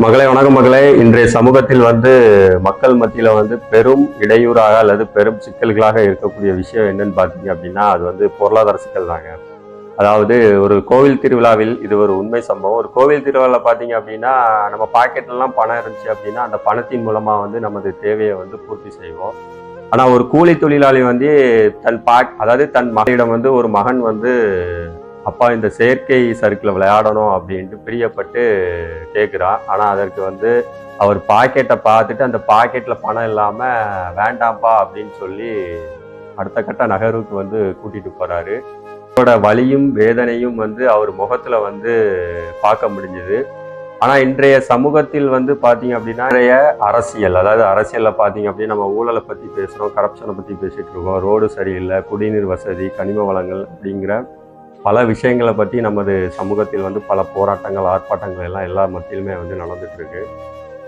மகளே வணக்கம் மகளே. இன்றைய சமூகத்தில் மக்கள் மத்தியில பெரும் இடையூறாக அல்லது பெரும் சிக்கல்களாக இருக்கக்கூடிய விஷயம் என்னன்னு பார்த்தீங்க அப்படின்னா, அது பொருளாதார சிக்கல் தாங்க. அதாவது ஒரு கோவில் திருவிழாவில் இது ஒரு உண்மை சம்பவம். ஒரு கோவில் திருவிழால பார்த்தீங்க அப்படின்னா, நம்ம பாக்கெட்லலாம் பணம் இருந்துச்சு அப்படின்னா, அந்த பணத்தின் மூலமா நமது தேவைய பூர்த்தி செய்வோம். ஆனா ஒரு கூலி தொழிலாளி அதாவது தன் மகனிடம் ஒரு மகன் அப்பா இந்த செயற்கை சறுக்குல விளையாடணும் அப்படின்ட்டு பிரியப்பட்டு கேட்குறான். ஆனால் அதற்கு அவர் பாக்கெட்டை பார்த்துட்டு அந்த பாக்கெட்டில் பணம் இல்லாமல் வேண்டாம்ப்பா அப்படின்னு சொல்லி அடுத்த கட்ட நகர்வுக்கு கூட்டிட்டு போறாரு. அவரோட வலியும் வேதனையும் அவர் முகத்துல பார்க்க முடிஞ்சது. ஆனா இன்றைய சமூகத்தில் பார்த்தீங்க அப்படின்னா, இன்றைய அரசியல், அதாவது அரசியல்ல பார்த்தீங்க அப்படின்னா நம்ம ஊழலை பத்தி பேசுறோம், கரப்ஷனை பத்தி பேசிட்டு இருக்கோம், ரோடு சரியில்லை, குடிநீர் வசதி, கனிம வளங்கள் அப்படிங்கிற பல விஷயங்களை பற்றி நமது சமூகத்தில் பல போராட்டங்கள், ஆர்ப்பாட்டங்கள் எல்லாம் எல்லா மத்தியிலுமே நடந்துட்டு இருக்கு.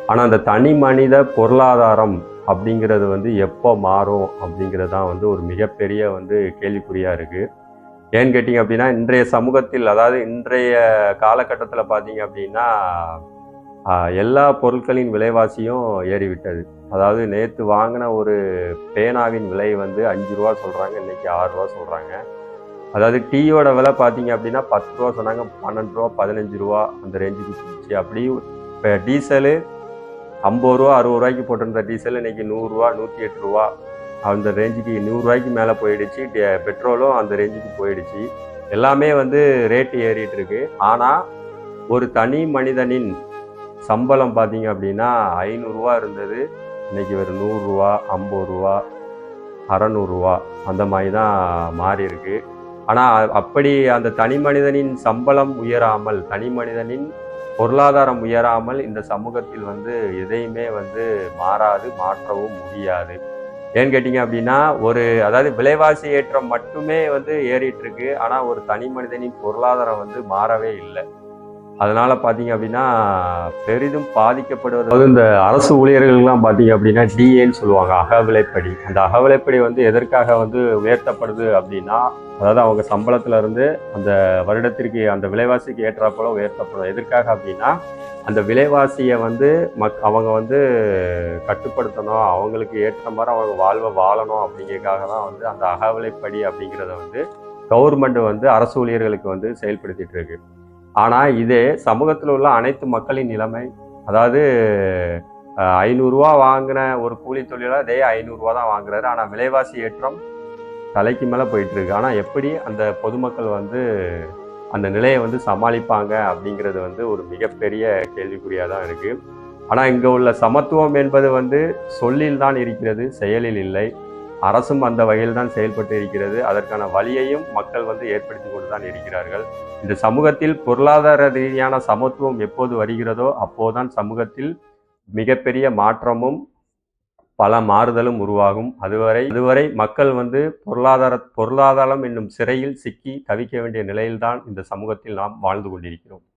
ஆனால் அந்த தனி மனித பொருளாதாரம் அப்படிங்கிறது எப்போ மாறும் அப்படிங்கிறது தான் ஒரு மிகப்பெரிய கேள்விக்குறியாக இருக்குது. ஏன்னு கேட்டிங்க அப்படின்னா, இன்றைய சமூகத்தில், அதாவது இன்றைய காலகட்டத்தில் பார்த்தீங்க அப்படின்னா எல்லா பொருட்களின் விலைவாசியும் ஏறிவிட்டது. அதாவது நேற்று வாங்கின ஒரு பேனாவின் விலை 5 ரூபா சொல்கிறாங்க, இன்றைக்கி 6 ரூபா சொல்கிறாங்க. அதாவது டீயோட விலை பார்த்தீங்க அப்படின்னா 10 ரூபா சொன்னாங்க, 12 ரூபா, 15 ரூபா அந்த ரேஞ்சுக்கு போச்சு. அப்படி இப்போ டீசலு 50 ரூபா 60 ரூபாய்க்கு போட்டிருந்த டீசல் இன்னைக்கு 100 ரூபா 108 ரூபா அந்த ரேஞ்சுக்கு 100 ரூபாய்க்கு மேலே போயிடுச்சு. பெட்ரோலும் அந்த ரேஞ்சுக்கு போயிடுச்சு. எல்லாமே ரேட்டு ஏறிட்டு இருக்கு. ஆனால் ஒரு தனி மனிதனின் சம்பளம் பார்த்தீங்க அப்படின்னா 500 ரூபா இருந்தது, இன்னைக்கு ஒரு 100 ரூபா 50 ரூபா 600 ரூபா அந்த மாதிரி தான் மாறி இருக்கு. ஆனால் அப்படி அந்த தனி மனிதனின் சம்பளம் உயராமல், தனி மனிதனின் பொருளாதாரம் உயராமல் இந்த சமூகத்தில் எதையுமே மாறாது, மாற்றவும் முடியாது. ஏன்னு கேட்டிங்க அப்படின்னா, அதாவது விலைவாசி ஏற்றம் மட்டுமே ஏறிட்டு இருக்கு. ஆனால் ஒரு தனி மனிதனின் பொருளாதாரம் மாறவே இல்லை. அதனால பார்த்தீங்க அப்படின்னா பெரிதும் பாதிக்கப்படுவது இந்த அரசு ஊழியர்கள்லாம் பார்த்தீங்க அப்படின்னா டிஏன்னு சொல்லுவாங்க, அகவிலைப்படி. அந்த அகவிலைப்படி எதற்காக உயர்த்தப்படுது அப்படின்னா, அதாவது அவங்க சம்பளத்துல இருந்து அந்த வருடத்திற்கு அந்த விலைவாசிக்கு ஏற்றாப்போல உயர்த்தப்படும். எதற்காக அப்படின்னா, அந்த விலைவாசியை அவங்க கட்டுப்படுத்தணும், அவங்களுக்கு ஏற்ற மாதிரி அவங்க வாழ்வை வாழணும் அப்படிங்கிறதுக்காக தான் அந்த அகவிலைப்படி அப்படிங்கிறத கவர்மெண்ட் அரசு ஊழியர்களுக்கு செயல்படுத்திட்டு இருக்கு. ஆனால் இதே சமூகத்தில் உள்ள அனைத்து மக்களின் நிலைமை, அதாவது 500 ரூபா வாங்கின ஒரு கூலி தொழிலாளர் அதே 500 ரூபா தான் வாங்குறாரு. ஆனால் விலைவாசி ஏற்றம் தலைக்கு மேலே போயிட்டு இருக்கு. ஆனால் எப்படி அந்த பொதுமக்கள் அந்த நிலையை சமாளிப்பாங்க அப்படிங்கிறது ஒரு மிகப்பெரிய கேள்விக்குறியாக தான் இருக்கு. ஆனால் இங்கே உள்ள சமத்துவம் என்பது சொல்லில் தான் இருக்கிறது, செயலில் இல்லை. அரசும் அந்த வகையில் தான் செயல்பட்டு இருக்கிறது. அதற்கான வழியையும் மக்கள் ஏற்படுத்தி கொண்டு தான் இருக்கிறார்கள். இந்த சமூகத்தில் பொருளாதார ரீதியான சமத்துவம் எப்போது வருகிறதோ அப்போதுதான் சமூகத்தில் மிகப்பெரிய மாற்றமும் பல மாறுதலும் உருவாகும். அதுவரை மக்கள் பொருளாதாரம் என்னும் சிறையில் சிக்கி தவிக்க வேண்டிய நிலையில்தான் இந்த சமூகத்தில் நாம் வாழ்ந்து கொண்டிருக்கிறோம்.